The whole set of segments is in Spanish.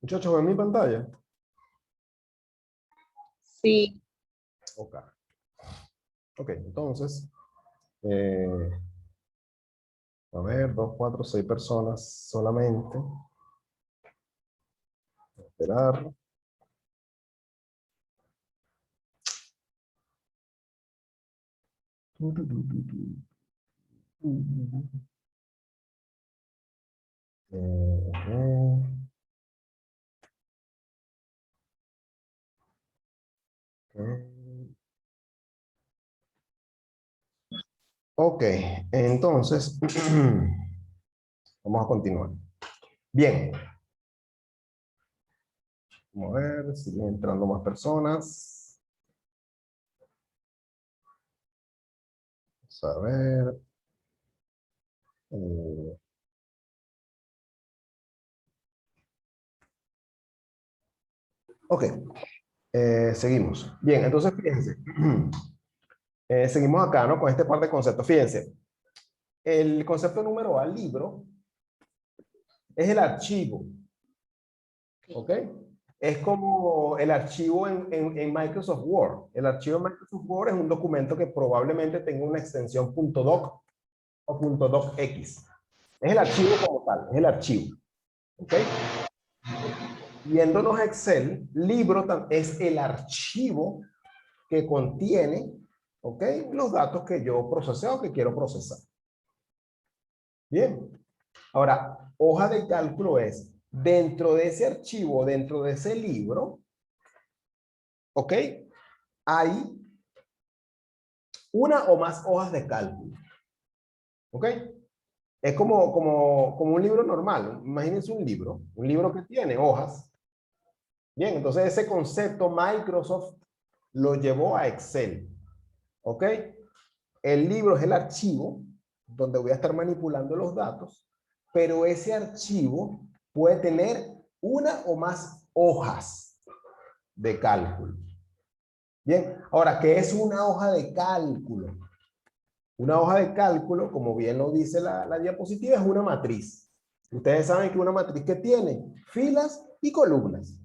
Muchachos, ¿ven mi pantalla? Sí. Ok. Ok, entonces, a ver, 2, 4, 6 personas solamente. Esperar. Ok, entonces, vamos a continuar. Bien. Vamos a ver, siguen entrando más personas. Vamos a ver. Ok, seguimos. Bien, entonces fíjense. Seguimos acá, ¿no? Con este par de conceptos. Fíjense, el concepto número A, libro, es el archivo. ¿Ok? Es como el archivo en Microsoft Word. El archivo en Microsoft Word es un documento que probablemente tenga una extensión .doc o .docx. Es el archivo como tal, es el archivo. ¿Ok? Yéndonos a Excel, libro es el archivo que contiene, ¿ok?, los datos que yo procesé o que quiero procesar. Bien. Ahora, hoja de cálculo es dentro de ese archivo, dentro de ese libro, ¿ok?, hay una o más hojas de cálculo. ¿Ok? Es como un libro normal. Imagínense un libro que tiene hojas. Bien, entonces ese concepto Microsoft lo llevó a Excel. ¿Ok? El libro es el archivo donde voy a estar manipulando los datos, pero ese archivo puede tener una o más hojas de cálculo. Bien, ahora, ¿qué es una hoja de cálculo? Una hoja de cálculo, como bien lo dice la diapositiva, es una matriz. Ustedes saben que una matriz que tiene filas y columnas.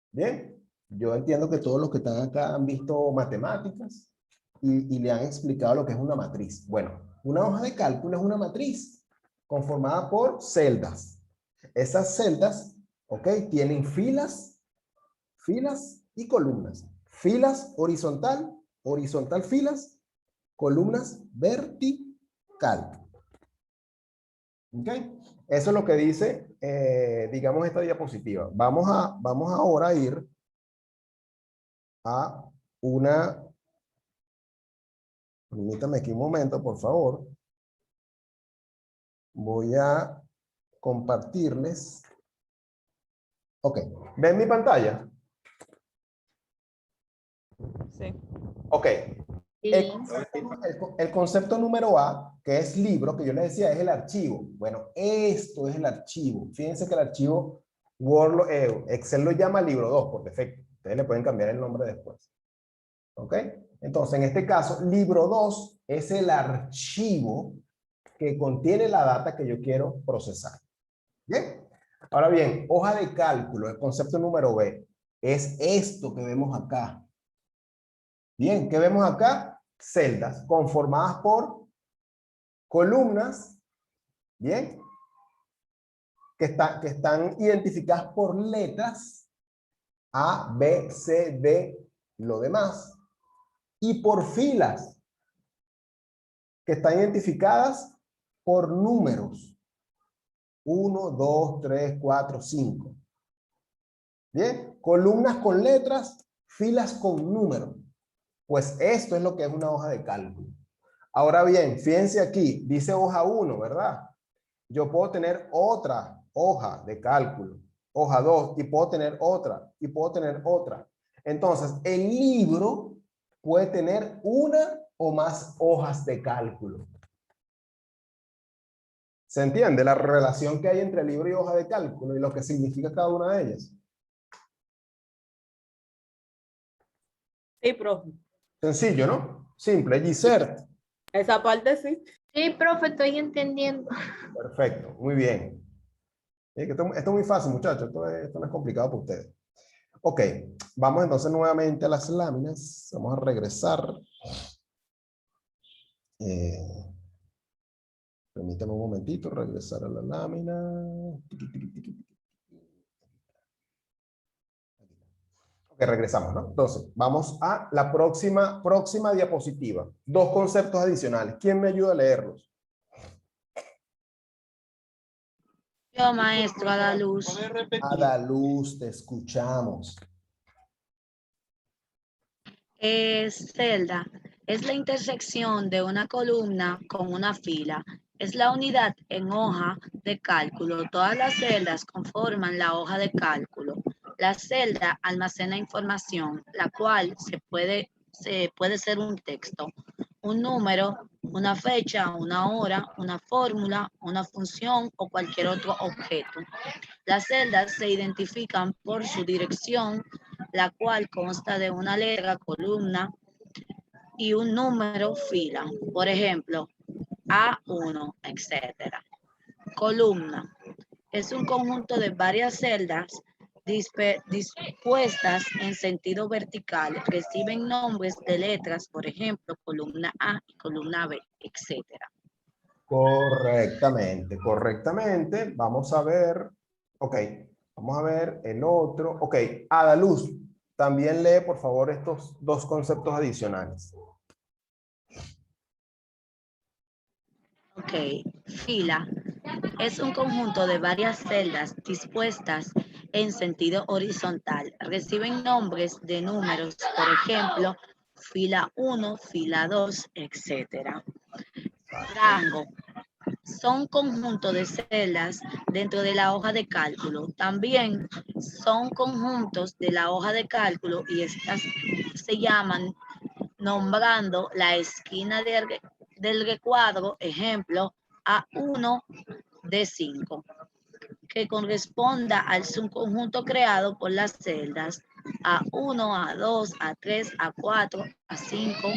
Bien, yo entiendo que todos los que están acá han visto matemáticas y le han explicado lo que es una matriz. Bueno, una hoja de cálculo es una matriz conformada por celdas. Esas celdas, ¿ok?, tienen filas y columnas. Filas horizontal, horizontal filas, columnas vertical. ¿Ok? Eso es lo que dice, digamos, esta diapositiva. Vamos ahora a ir a una... Permítame aquí un momento, por favor. Voy a compartirles. Ok. ¿Ven mi pantalla? Sí. Ok. El concepto número A, que es libro, que yo les decía, es el archivo. Bueno, esto es el archivo. Fíjense que el archivo Word, Excel lo llama libro 2 por defecto. Ustedes le pueden cambiar el nombre después. ¿Ok? Entonces, en este caso, libro 2 es el archivo que contiene la data que yo quiero procesar. ¿Bien? Ahora bien, hoja de cálculo, el concepto número B, es esto que vemos acá. Bien, ¿qué vemos acá? Celdas conformadas por columnas, ¿bien?, que están identificadas por letras A, B, C, D, lo demás, y por filas, que están identificadas por números. 1, 2, 3, 4, 5. Bien, columnas con letras, filas con números. Pues esto es lo que es una hoja de cálculo. Ahora bien, fíjense aquí, dice hoja 1, ¿verdad? Yo puedo tener otra hoja de cálculo, hoja 2, y puedo tener otra, y puedo tener otra. Entonces, el libro puede tener una o más hojas de cálculo. ¿Se entiende la relación que hay entre libro y hoja de cálculo y lo que significa cada una de ellas? Sí, profe. Sencillo, ¿no? Simple. Giselle. Esa parte sí. Sí, profe, estoy entendiendo. Perfecto, muy bien. Esto es muy fácil, muchachos. Esto no es complicado para ustedes. Ok, vamos entonces nuevamente a las láminas. Vamos a regresar. Permítame un momentito, regresar a la lámina. Ok, regresamos, ¿no? Entonces, vamos a la próxima diapositiva. Dos conceptos adicionales. ¿Quién me ayuda a leerlos? Yo, maestro, a la luz. Adaluz, te escuchamos. Celda es la intersección de una columna con una fila. Es la unidad en hoja de cálculo. Todas las celdas conforman la hoja de cálculo. La celda almacena información, la cual puede ser un texto, un número, una fecha, una hora, una fórmula, una función o cualquier otro objeto. Las celdas se identifican por su dirección, la cual consta de una letra, columna y un número, fila. Por ejemplo, A1, etc. Columna. Es un conjunto de varias celdas dispuestas en sentido vertical. Reciben nombres de letras, por ejemplo, columna A y columna B, etc. Correctamente, correctamente. Vamos a ver. Ok, vamos a ver el otro. Ok, Adaluz, también lee por favor estos dos conceptos adicionales. Ok, fila es un conjunto de varias celdas dispuestas en sentido horizontal. Reciben nombres de números, por ejemplo, fila 1, fila 2, etc. Rango. Son conjuntos de celdas dentro de la hoja de cálculo. También son conjuntos de la hoja de cálculo y estas se llaman nombrando la esquina del recuadro, ejemplo, A1 de 5, que corresponda al subconjunto creado por las celdas A1, A2, A3, A4, A5,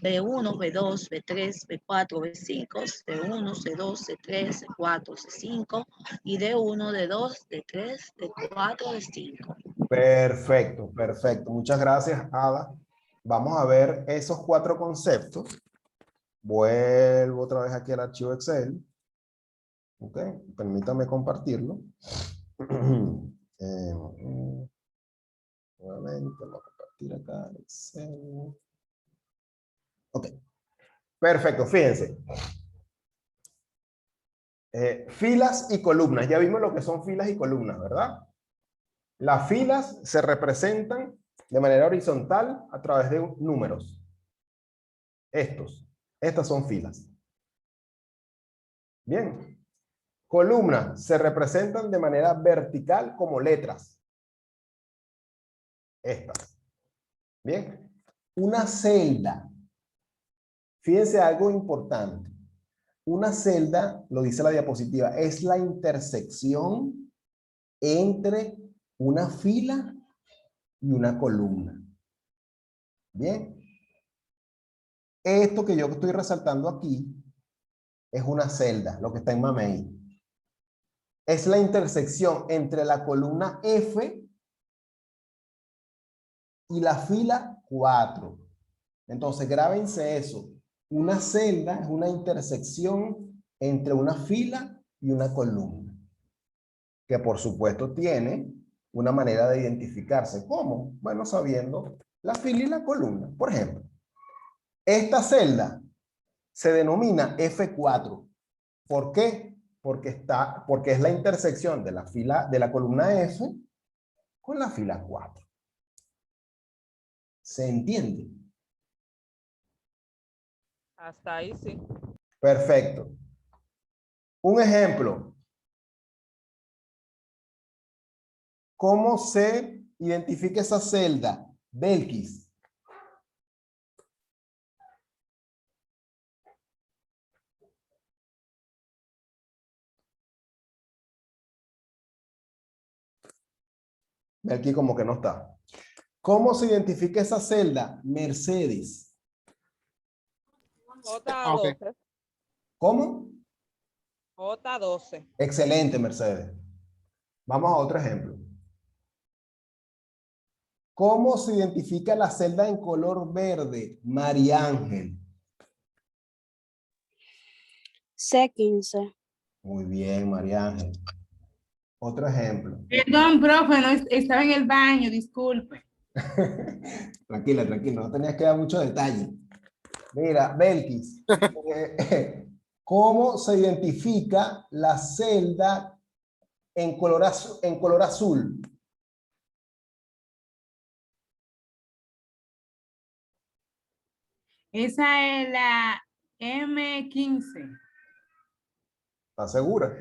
B1, B2, B3, B4, B5, C1, C2, C3, C4, C5 y D1, D2, D3, D4, D5. Perfecto, perfecto. Muchas gracias, Ada. Vamos a ver esos cuatro conceptos. Vuelvo otra vez aquí al archivo Excel. Ok, permítame compartirlo. Nuevamente, vamos a compartir acá Excel. Ok, perfecto, fíjense. Filas y columnas. Ya vimos lo que son filas y columnas, ¿verdad? Las filas se representan de manera horizontal a través de números. Estas son filas. Bien. Columnas se representan de manera vertical como letras. Estas. Bien. Una celda. Fíjense algo importante. Una celda, lo dice la diapositiva, es la intersección entre una fila y una columna. Bien. Esto que yo estoy resaltando aquí es una celda, lo que está en mamey. Es la intersección entre la columna F y la fila 4. Entonces, grábense eso. Una celda es una intersección entre una fila y una columna, que por supuesto tiene una manera de identificarse. ¿Cómo? Bueno, sabiendo la fila y la columna. Por ejemplo, esta celda se denomina F4. ¿Por qué? Porque es la intersección de la fila de la columna F con la fila 4. ¿Se entiende? Hasta ahí sí. Perfecto. Un ejemplo. ¿Cómo se identifica esa celda? Belkis. Belkis como que no está. ¿Cómo se identifica esa celda? Mercedes. J12. Ok. ¿Cómo? J12. Excelente, Mercedes. Vamos a otro ejemplo. ¿Cómo se identifica la celda en color verde? María Ángel. C15. Muy bien, María Ángel. Otro ejemplo. Perdón, profe, no estaba en el baño, disculpe. Tranquila, tranquila, no tenías que dar mucho detalle. Mira, Belkis, ¿cómo se identifica la celda en color azul? Esa es la M15. ¿Estás segura?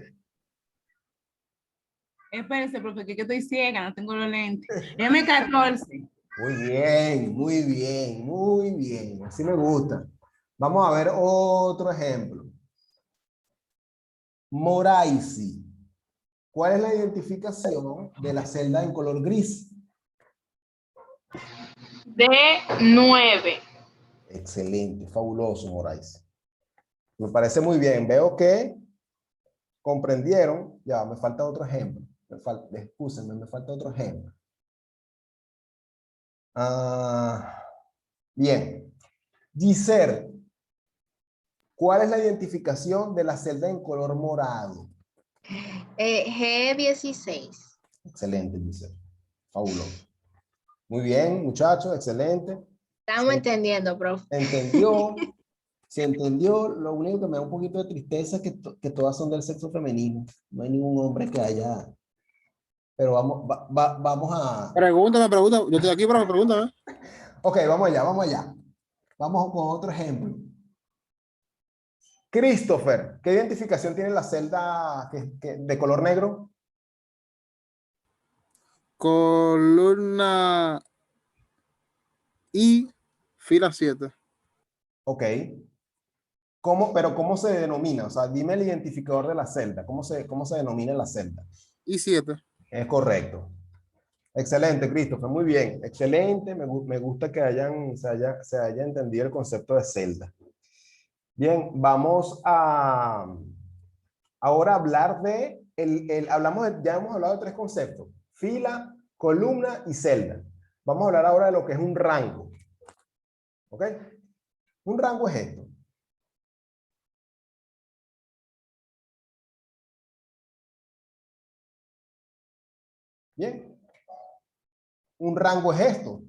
Espérese, profe, que yo estoy ciega, no tengo los lentes. M14. Muy bien, muy bien, muy bien. Así me gusta. Vamos a ver otro ejemplo. Moraisi. ¿Cuál es la identificación de la celda en color gris? D9. Excelente, fabuloso, Moraisi. Me parece muy bien. Veo que comprendieron. Ya, me falta otro ejemplo. Excúsenme, me falta otro ejemplo. Bien. Giselle, ¿cuál es la identificación de la celda en color morado? G16. Excelente, Giselle. Fabuloso. Muy bien, muchachos, excelente. Estamos Sí. entendiendo, profe. Entendió. Se entendió. Lo único que me da un poquito de tristeza es que todas son del sexo femenino. No hay ningún hombre que haya. Pero vamos a. Pregúntame. Yo estoy aquí, pero pregúntame. Ok, vamos allá, vamos allá. Vamos con otro ejemplo. Christopher, ¿qué identificación tiene la celda de color negro? Columna I, fila 7. Ok. Pero ¿cómo se denomina? O sea, dime el identificador de la celda. ¿Cómo se denomina la celda? I7. Es correcto. Excelente, Christopher. Muy bien. Excelente. Me gusta que se haya entendido el concepto de celda. Bien, vamos a ahora hablar de, ya hemos hablado de tres conceptos. Fila, columna y celda. Vamos a hablar ahora de lo que es un rango. ¿Ok? Un rango es esto. Bien. Un rango es esto.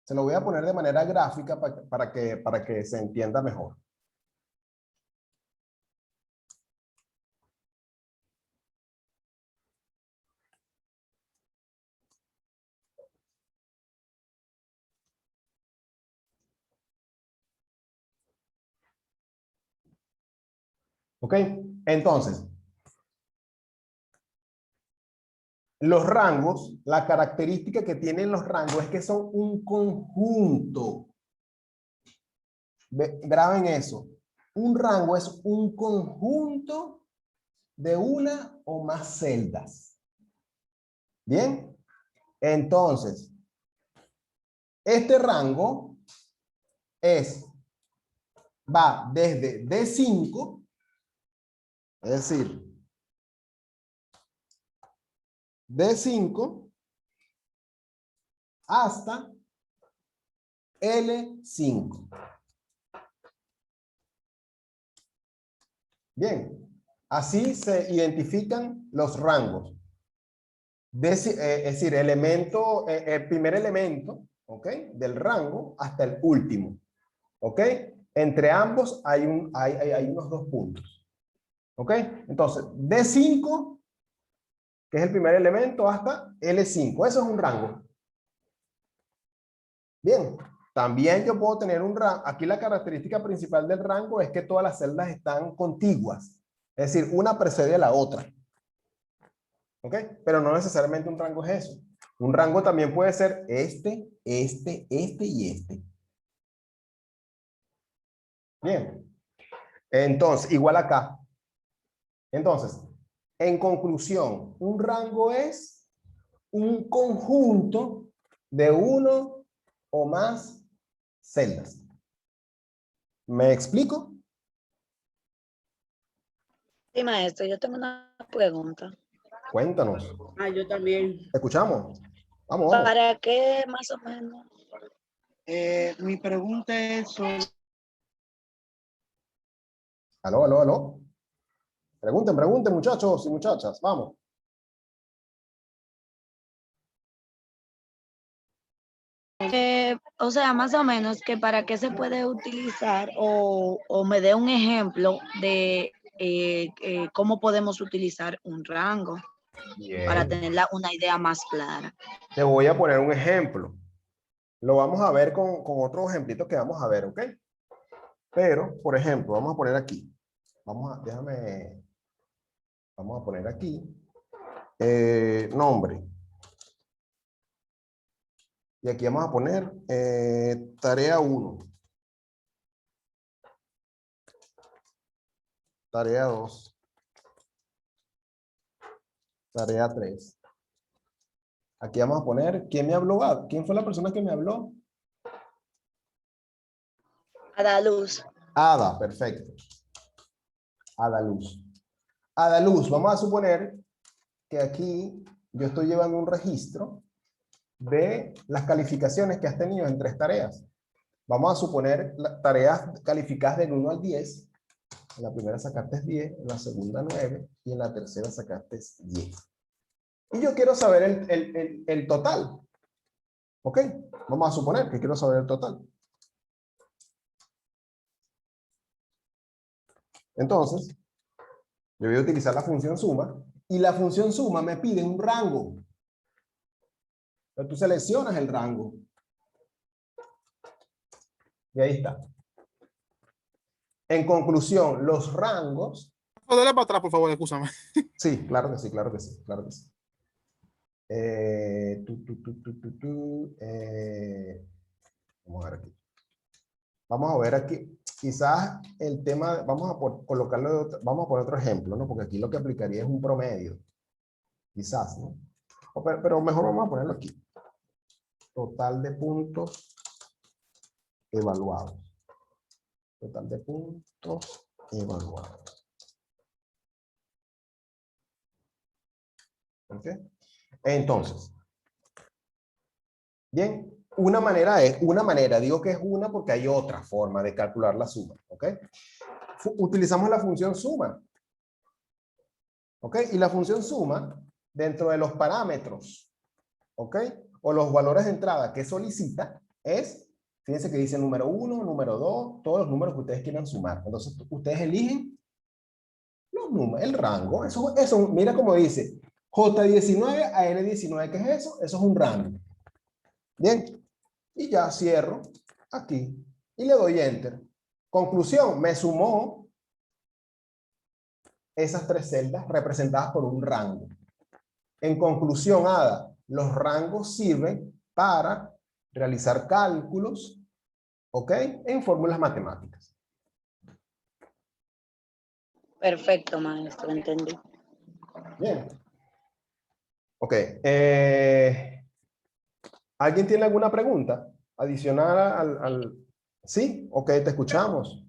Se lo voy a poner de manera gráfica para que se entienda mejor. ¿Ok? Entonces, los rangos, la característica que tienen los rangos es que son un conjunto. Graben eso. Un rango es un conjunto de una o más celdas. Bien. Entonces, este rango va desde D5, es decir, D5 hasta L5. Bien, así se identifican los rangos. Es decir, el primer elemento, ¿ok? Del rango hasta el último, ¿ok? Entre ambos hay unos 2 puntos, ¿ok? Entonces, D5 que es el primer elemento, hasta L5. Eso es un rango. Bien, también yo puedo tener un rango. Aquí la característica principal del rango es que todas las celdas están contiguas. Es decir, una precede a la otra. ¿Ok? Pero no necesariamente un rango es eso. Un rango también puede ser este y este. Bien. Entonces, igual acá. Entonces, en conclusión, un rango es un conjunto de uno o más celdas. ¿Me explico? Sí, maestro, yo tengo una pregunta. Cuéntanos. Ah, yo también. Escuchamos. Vamos, vamos. ¿Para qué más o menos? Mi pregunta es sobre Aló, aló, aló. Pregunten, pregunten, muchachos y muchachas. Vamos. O sea, más o menos que para qué se puede utilizar o me dé un ejemplo de cómo podemos utilizar un rango para Bien. tener una idea más clara. Te voy a poner un ejemplo. Lo vamos a ver con otro ejemplito que vamos a ver, ¿ok? Pero, por ejemplo, vamos a poner aquí. Vamos a poner aquí. Nombre. Y aquí vamos a poner tarea 1. Tarea 2. Tarea 3. Aquí vamos a poner, ¿quién me habló? ¿Quién fue la persona que me habló? A la luz. Ada, perfecto. Ada Luz. Ada Luz, vamos a suponer que aquí yo estoy llevando un registro de las calificaciones que has tenido en 3 tareas. Vamos a suponer tareas calificadas del 1 al 10. En la primera sacaste 10, en la segunda 9 y en la tercera sacaste 10. Y yo quiero saber el total. ¿Ok? Vamos a suponer que quiero saber el total. Entonces, yo voy a utilizar la función suma y la función suma me pide un rango. Pero tú seleccionas el rango. Y ahí está. En conclusión, los rangos. Dale para atrás, por favor, escúchame. Sí, claro que sí, claro que sí, claro que sí. Vamos a ver aquí. Vamos a ver aquí. Quizás el tema, vamos a colocarlo, vamos a poner otro ejemplo, ¿no? Porque aquí lo que aplicaría es un promedio. Quizás, ¿no? Pero mejor vamos a ponerlo aquí. Total de puntos evaluados. Total de puntos evaluados. ¿Ok? Entonces, bien, una manera, digo que es una porque hay otra forma de calcular la suma, ¿ok? Utilizamos la función suma, ¿ok? Y la función suma, dentro de los parámetros, ¿ok? O los valores de entrada que solicita, fíjense que dice número 1, número 2, todos los números que ustedes quieran sumar. Entonces, ustedes eligen los números, el rango, eso, mira como dice, J19 a N19, ¿qué es eso? Eso es un rango. Bien, y ya cierro aquí y le doy enter. Conclusión, me sumó esas 3 celdas representadas por un rango. En conclusión, Ada, los rangos sirven para realizar cálculos, ¿ok? En fórmulas matemáticas. Perfecto, maestro, entendí. Bien. Ok. ¿Alguien tiene alguna pregunta adicional al... ¿Sí? Ok, te escuchamos.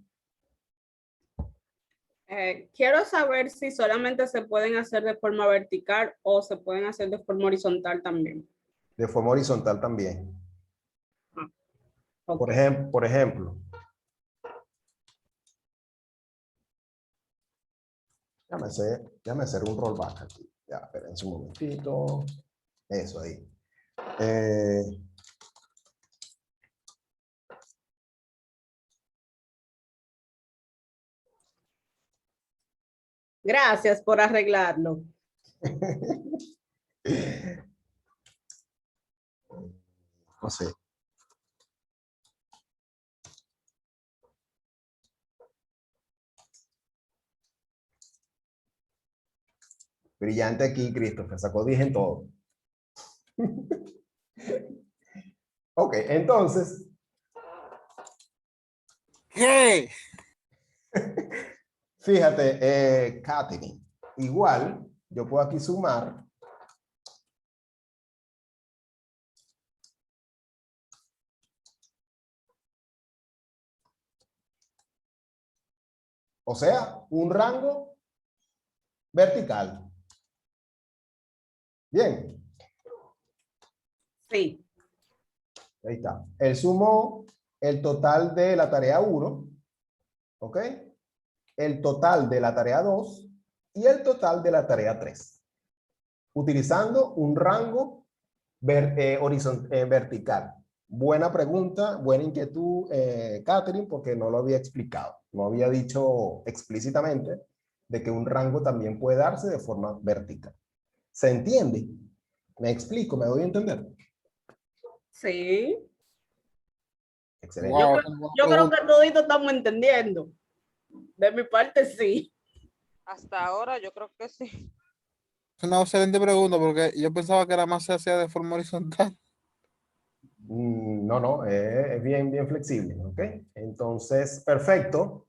Quiero saber si solamente se pueden hacer de forma vertical o se pueden hacer de forma horizontal también. De forma horizontal también. Ok. Por ejemplo. Déjame hacer un rollback aquí. Ya, espérense un momentito. Eso ahí. Gracias por arreglarlo. No sé. Brillante aquí, Christopher. Sacó 10 en todo. Ok, entonces, ¿Qué? fíjate, Katherine, igual yo puedo aquí sumar. O sea, un rango vertical. Bien, Sí. ahí está. Él sumó el total de la tarea 1, ¿ok? El total de la tarea 2 y el total de la tarea 3. Utilizando un rango vertical. Buena pregunta, buena inquietud, Katherine, porque no lo había explicado. No había dicho explícitamente de que un rango también puede darse de forma vertical. ¿Se entiende? ¿Me explico? ¿Me doy a entender? Sí. Excelente. Wow, Yo creo que todito estamos entendiendo. De mi parte, sí. Hasta ahora yo creo que sí. es una excelente pregunta porque yo pensaba que era más se hacía de forma horizontal. No, no, es bien, bien flexible, ¿ok? Entonces, perfecto.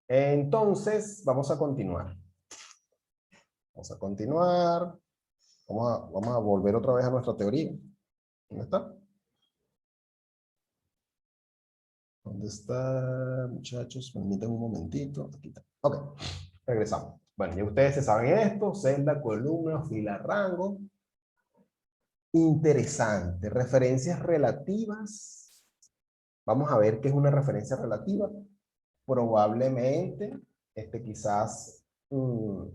Entonces, vamos a continuar. Vamos a continuar. Vamos a volver otra vez a nuestra teoría. ¿Dónde está? ¿Dónde está, muchachos? Permítanme un momentito. Aquí está. Ok, regresamos. Bueno, ya ustedes se saben esto. Celda, columna, fila, rango. Interesante. Referencias relativas. Vamos a ver qué es una referencia relativa. Probablemente, quizás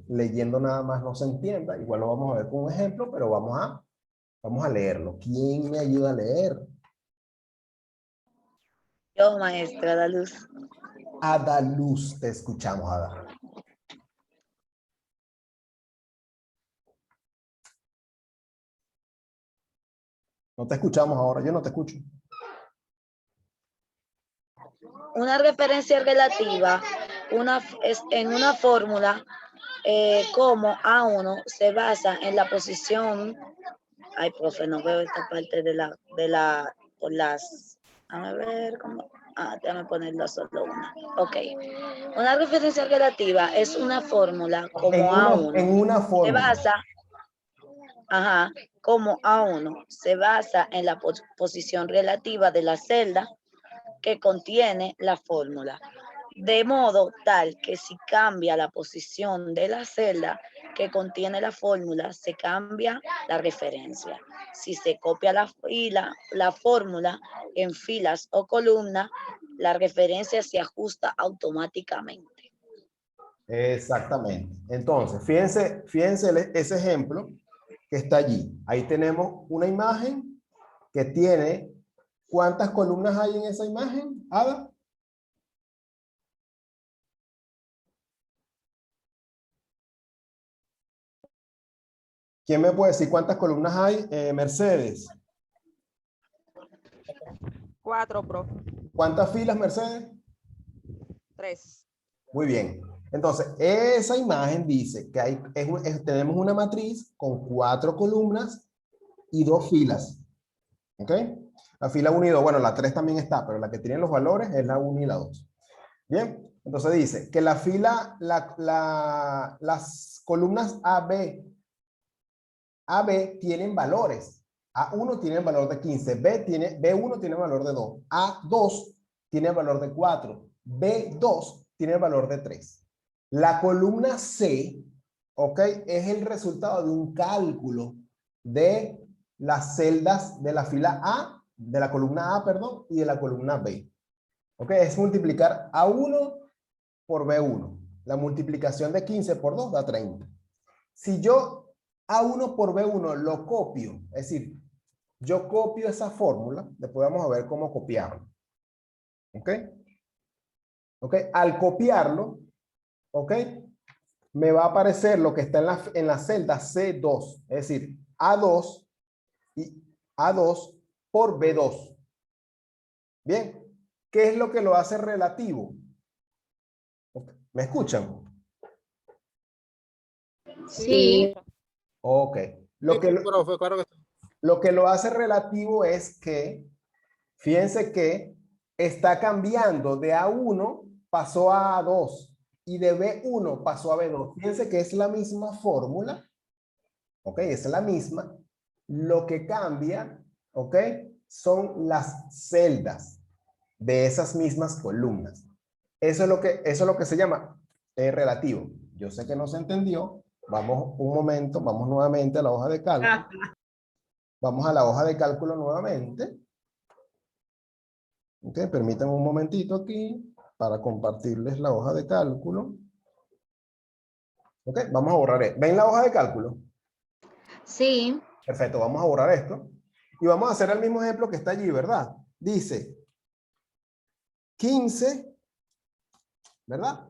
leyendo nada más no se entienda. Igual lo vamos a ver con un ejemplo, pero vamos a leerlo. ¿Quién me ayuda a leer? Yo, maestra, la luz. Ada Luz, te escuchamos, Ada. No te escuchamos ahora, yo no te escucho. Una referencia relativa es en una fórmula como A1 se basa en la posición. Ay, profe, no veo esta parte por las, a ver cómo, déjame ponerlo solo una. Ok, una referencia relativa es una fórmula como A1 En una se fórmula. basa, como A1 se basa en la posición relativa de la celda que contiene la fórmula, de modo tal que si cambia la posición de la celda que contiene la fórmula, se cambia la referencia. Si se copia la fórmula en filas o columnas, la referencia se ajusta automáticamente. Exactamente. Entonces, fíjense ese ejemplo que está allí. Ahí tenemos una imagen que tiene, ¿cuántas columnas hay en esa imagen, Ada? ¿Quién me puede decir cuántas columnas hay? Mercedes. 4, profe. ¿Cuántas filas, Mercedes? 3. Muy bien. Entonces, esa imagen dice que tenemos una matriz con 4 columnas y 2 filas. ¿Ok? La fila 1 y 2, bueno, la 3 también está, pero la que tiene los valores es la 1 y la 2. Bien, entonces dice que la fila, las columnas AB tienen valores. A1 tiene el valor de 15, B1 tiene el valor de 2, A2 tiene el valor de 4, B2 tiene el valor de 3. La columna C, ¿ok? Es el resultado de un cálculo de las celdas de la fila A, de la columna A, perdón, y de la columna B. ¿Ok? Es multiplicar A1 por B1. La multiplicación de 15 por 2 da 30. Si yo A1 por B1 lo copio, es decir, yo copio esa fórmula, después vamos a ver cómo copiarlo. ¿Ok? ¿Ok? Al copiarlo, ¿ok? Me va a aparecer lo que está en la celda C2. Es decir, A2 y A2 por B2. Bien, ¿qué es lo que lo hace relativo? ¿Me escuchan? Sí. Ok. Sí, profe, claro que sí. Lo que lo hace relativo es que, fíjense que está cambiando de A1 pasó a A2 y de B1 pasó a B2. Fíjense que es la misma fórmula, ¿ok? Es la misma. Lo que cambia, ¿ok? Son las celdas de esas mismas columnas. Eso es lo que se llama relativo. Yo sé que no se entendió. Vamos un momento, vamos nuevamente a la hoja de cálculo. Vamos a la hoja de cálculo nuevamente. Ok, permítanme un momentito aquí para compartirles la hoja de cálculo. Ok, vamos a borrar. ¿Ven la hoja de cálculo? Sí. Perfecto, vamos a borrar esto. Y vamos a hacer el mismo ejemplo que está allí, ¿verdad? Dice 15, ¿verdad?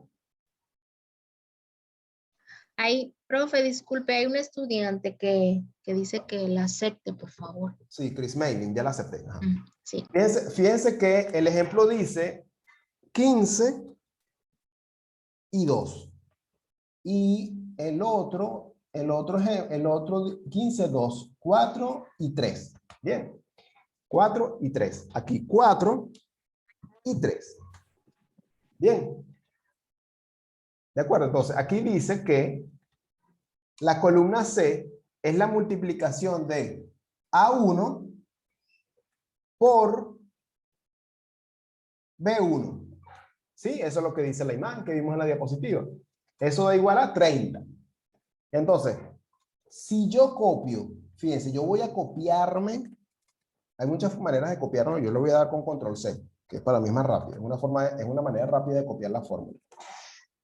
Ay, profe, disculpe, hay un estudiante que dice que la acepte, por favor. Sí, Chris Mailing, ya la acepté. Ajá. Sí. Fíjense que el ejemplo dice 15 y 2. Y el otro 15, 2, 4 y 3. Bien. 4 y 3. Aquí 4 y 3. Bien. De acuerdo, entonces aquí dice que la columna C es la multiplicación de A1 por B1. ¿Sí? Eso es lo que dice la imagen que vimos en la diapositiva. Eso da igual a 30. Entonces, si yo copio, fíjense, yo voy a copiarme. Hay muchas maneras de copiarlo. Yo lo voy a dar con control C, que es para mí más rápido. Es una manera rápida de copiar la fórmula.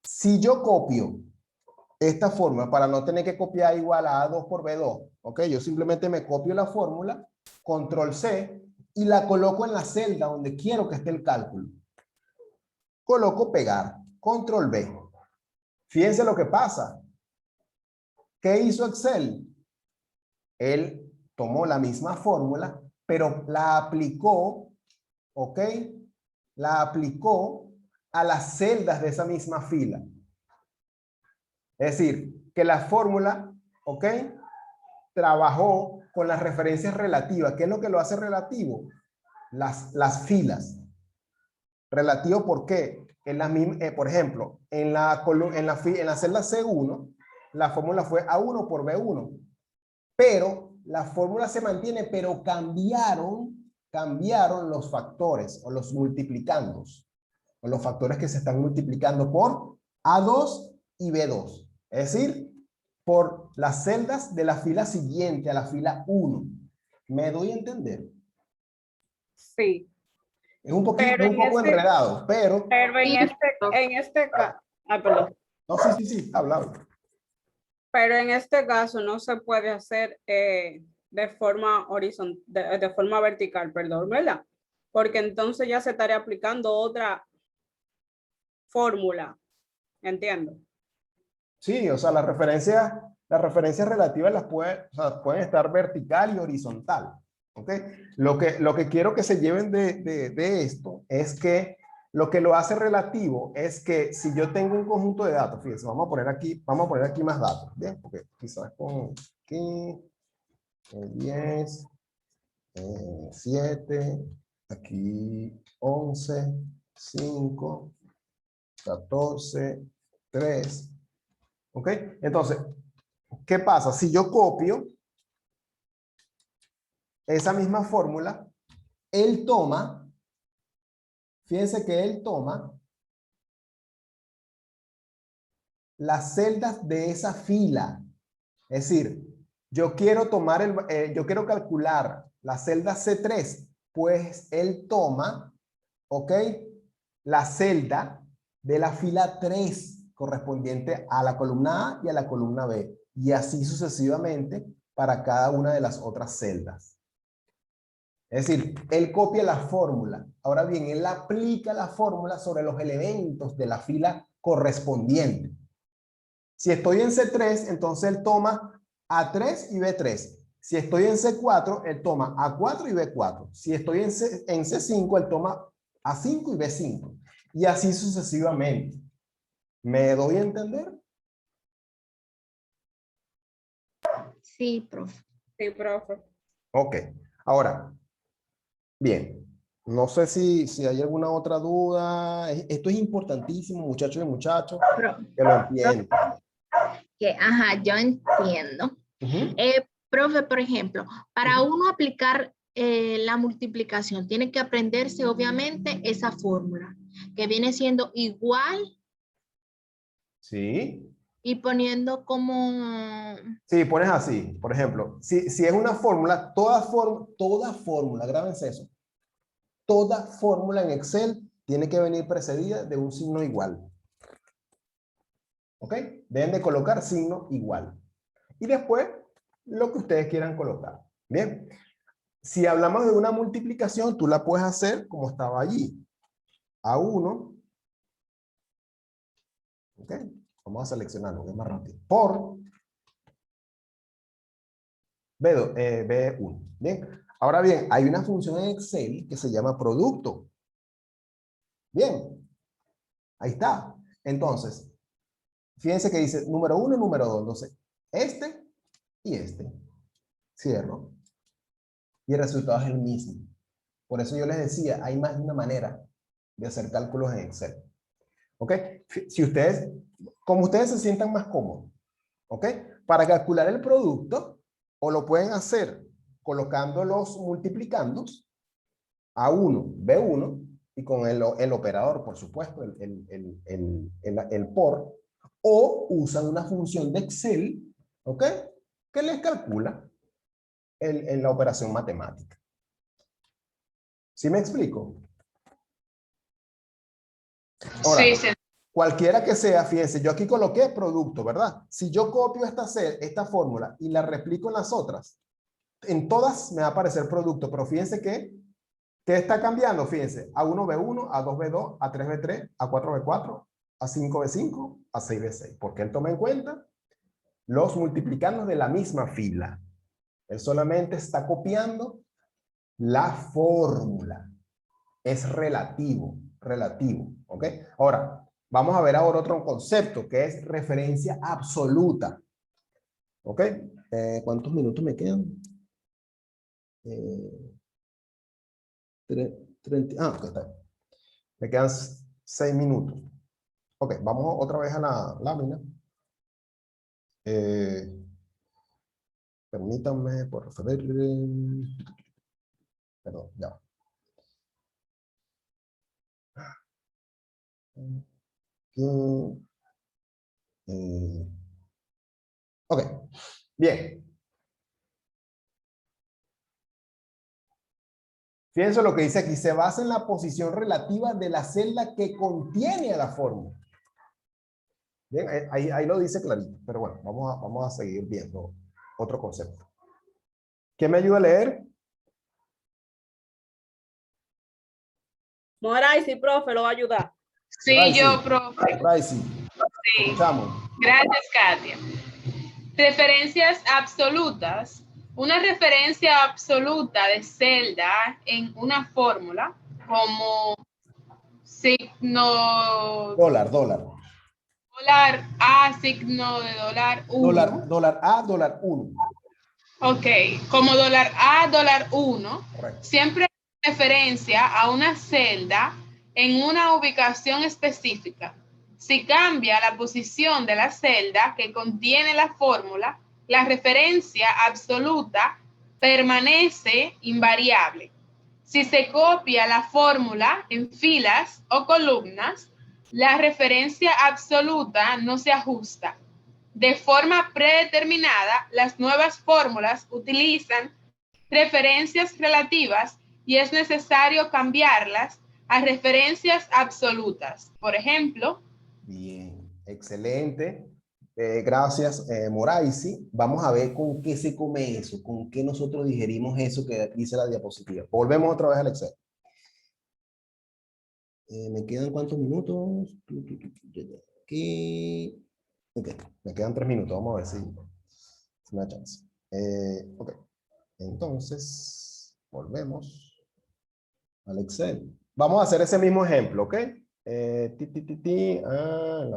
Si yo copio esta fórmula para no tener que copiar igual a A2 por B2, ¿ok? Yo simplemente me copio la fórmula, control C, y la coloco en la celda donde quiero que esté el cálculo. Coloco pegar, control B. Fíjense lo que pasa. ¿Qué hizo Excel? Él tomó la misma fórmula, pero la aplicó, ¿ok? La aplicó a las celdas de esa misma fila. Es decir, que la fórmula, ¿ok? Trabajó con las referencias relativas. ¿Qué es lo que lo hace relativo? Las filas. Relativo, ¿por qué? Por ejemplo, en la celda C1, la fórmula fue A1 por B1. Pero la fórmula se mantiene, pero cambiaron los factores o los multiplicandos. O los factores que se están multiplicando por A2 y B2. Es decir, por las celdas de la fila siguiente a la fila 1. ¿Me doy a entender? Sí. Es un poquito, Pero un poco enredado, pero... Pero en este caso, perdón. No, sí, habla. Pero en este caso no se puede hacer de forma horizontal, de forma vertical, perdón, ¿verdad? Porque entonces ya se estaría aplicando otra fórmula, entiendo. Sí, o sea, las referencias relativas pueden estar vertical y horizontal. ¿Ok? Lo que quiero que se lleven de esto es que lo que lo hace relativo es que si yo tengo un conjunto de datos, fíjense, vamos a poner aquí más datos, ¿bien? Porque quizás con aquí, 10, 7, aquí 11, 5, 14, 3. ¿Ok? Entonces, ¿qué pasa? Si yo copio esa misma fórmula, él toma, fíjense que él toma las celdas de esa fila. Es decir, yo quiero calcular la celda C3, pues él toma, ¿ok? La celda de la fila 3 correspondiente a la columna A y a la columna B. Y así sucesivamente para cada una de las otras celdas. Es decir, él copia la fórmula. Ahora bien, él aplica la fórmula sobre los elementos de la fila correspondiente. Si estoy en C3, entonces él toma A3 y B3. Si estoy en C4, él toma A4 y B4. Si estoy en C5, él toma A5 y B5. Y así sucesivamente. ¿Me doy a entender? Sí, profe. Sí, profe. Ok. Ahora, bien. No sé si hay alguna otra duda. Esto es importantísimo, muchachos y muchachas, que lo entiendan. Ajá, yo entiendo. Ujú. Profe, por ejemplo, para uno aplicar la multiplicación, tiene que aprenderse obviamente esa fórmula, que viene siendo igual Sí. y poniendo como... Sí, pones así. Por ejemplo, si es una fórmula, toda fórmula, grábense eso. Toda fórmula en Excel tiene que venir precedida de un signo igual. ¿Ok? Deben de colocar signo igual. Y después, lo que ustedes quieran colocar. Bien. Si hablamos de una multiplicación, tú la puedes hacer como estaba allí. A1. ¿Ok? Vamos a seleccionarlo, que es más rápido. Por B1. Bien. Ahora bien, hay una función en Excel que se llama producto. Bien. Ahí está. Entonces, fíjense que dice número 1 y número 2. Entonces, este y este. Cierro. Y el resultado es el mismo. Por eso yo les decía, hay más de una manera de hacer cálculos en Excel. ¿Ok? Si ustedes, como ustedes se sientan más cómodos, ¿ok? Para calcular el producto, o lo pueden hacer colocando los multiplicandos A1, B1, y con el operador, por supuesto, el por, o usan una función de Excel, ¿ok? Que les calcula la operación matemática. ¿Sí me explico? Ahora, Sí, sí. cualquiera que sea, fíjense, yo aquí coloqué producto, ¿verdad? Si yo copio esta fórmula y la replico en las otras, en todas me va a aparecer producto, pero fíjense que ¿qué está cambiando? Fíjense, A1B1, A2B2, A3B3, A4B4, A5B5, A6B6. Porque él toma en cuenta los multiplicandos de la misma fila. Él solamente está copiando la fórmula. Es relativo, ¿ok? Ahora, vamos a ver ahora otro concepto que es referencia absoluta. ¿Ok? ¿Cuántos minutos me quedan? 30, ok, está bien. Me quedan 6 minutos. Ok, vamos otra vez a la lámina. Permítanme, por favor. Perdón, ya. Aquí, ok, bien. Fíjense lo que dice aquí. Se basa en la posición relativa de la celda que contiene a la fórmula. Bien, ahí lo dice clarito. Pero bueno, vamos a seguir viendo otro concepto. ¿Quién me ayuda a leer? Moray, sí, profe, lo va a ayudar. Sí, Raisi. yo, profe. Raisi, Sí. escuchamos. Gracias, Katia. Referencias absolutas. Una referencia absoluta de celda en una fórmula como signo Dólar. dólar A, signo de dólar 1. Dólar A, dólar 1. Ok, como dólar A, dólar 1, Correcto. siempre hay referencia a una celda en una ubicación específica. Si cambia la posición de la celda que contiene la fórmula, la referencia absoluta permanece invariable. Si se copia la fórmula en filas o columnas, la referencia absoluta no se ajusta. De forma predeterminada, las nuevas fórmulas utilizan referencias relativas y es necesario cambiarlas a referencias absolutas. Por ejemplo, Bien, excelente. Gracias, Moraisi. Vamos a ver con qué se come eso, con qué nosotros digerimos eso que dice la diapositiva. Volvemos otra vez al Excel. ¿Me quedan cuántos minutos? Aquí. Ok, me quedan 3 minutos. Vamos a ver si me da chance. Ok. Entonces, volvemos al Excel. Vamos a hacer ese mismo ejemplo, ¿ok? La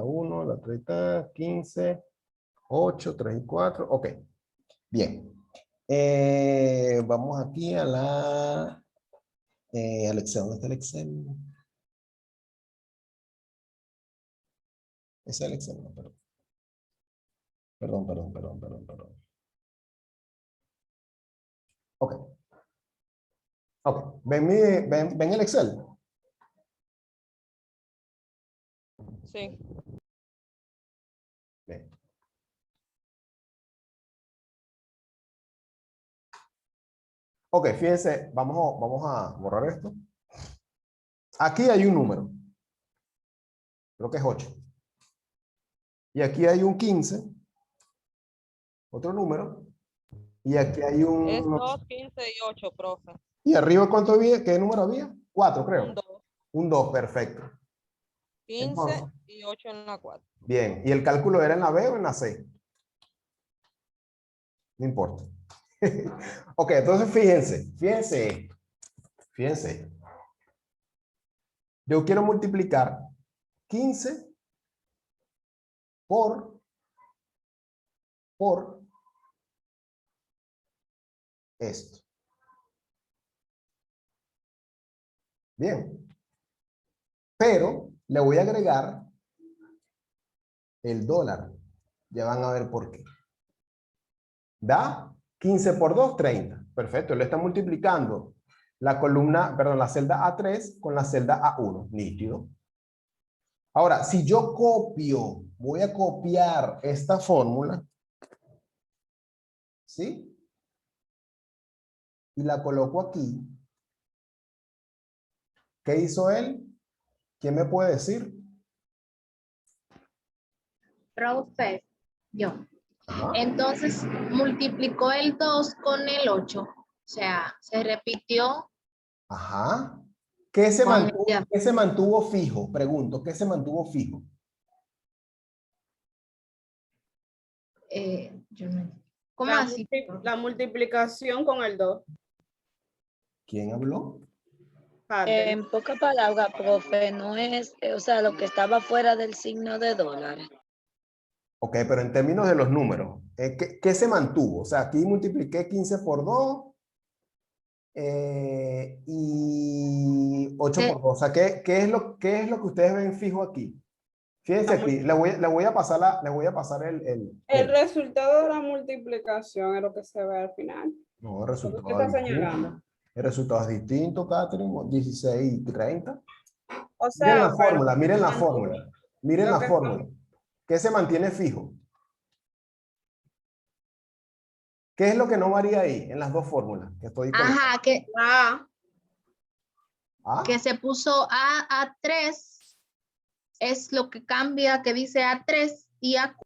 1, la 30, 15, 8, 3 y 4. Ok, bien. Vamos aquí a al Excel. ¿Dónde está el Excel? Ese es el Excel, no, perdón. Perdón. Ok. Ok. ¿Ven el Excel? Sí. Bien. Ok, fíjense, vamos a borrar esto. Aquí hay un número. Creo que es 8. Y aquí hay un 15. Otro número. Y aquí hay Es un... 2, 15 y 8, profe. ¿Y arriba cuánto había? ¿Qué número había? 4, creo. Un 2, Un 2, perfecto. 15 Entonces, y 8 en la 4. bien. ¿Y el cálculo era en la B o en la C? No importa. Ok, entonces fíjense. Yo quiero multiplicar 15 por esto. Bien. Pero le voy a agregar el dólar. Ya van a ver por qué. Da 15 por 2, 30. Perfecto, le está multiplicando la columna, perdón, la celda A3 con la celda A1. Nítido. Ahora, si yo voy a copiar esta fórmula, ¿sí? Y la coloco aquí. ¿Qué hizo él? ¿Quién me puede decir? Profe, yo. Ajá. Entonces, multiplicó el 2 con el 8. O sea, se repitió Ajá. con ¿Qué se mantuvo fijo? Pregunto, ¿qué se mantuvo fijo? yo no. ¿Cómo La, así? la multiplicación con el 2. ¿Quién habló? En pocas palabras, profe, no es, o sea, lo que estaba fuera del signo de dólar. Ok, pero en términos de los números, ¿qué se mantuvo? O sea, aquí multipliqué 15 por 2 y 8 por 2. O sea, ¿qué es lo que ustedes ven fijo aquí? Fíjense aquí, le voy a pasar El resultado de la multiplicación es lo que se ve al final. No, el Lo que usted resultado está es distinto. señalando. El resultado es distinto, Catherine. 16 y 30. O Miren sea, la fórmula, miren la mantuvo fórmula. Miren lo la que fórmula. ¿Qué se mantiene fijo? ¿Qué es lo que no varía ahí en las dos fórmulas que estoy colocando? Ajá, que ¿Ah? se puso a 3 es lo que cambia, que dice A3 y A4.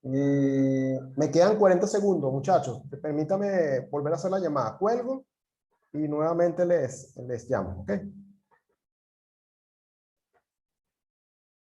Me quedan 40 segundos, muchachos. Permítame volver a hacer la llamada. Cuelgo y nuevamente les llamo, ¿ok?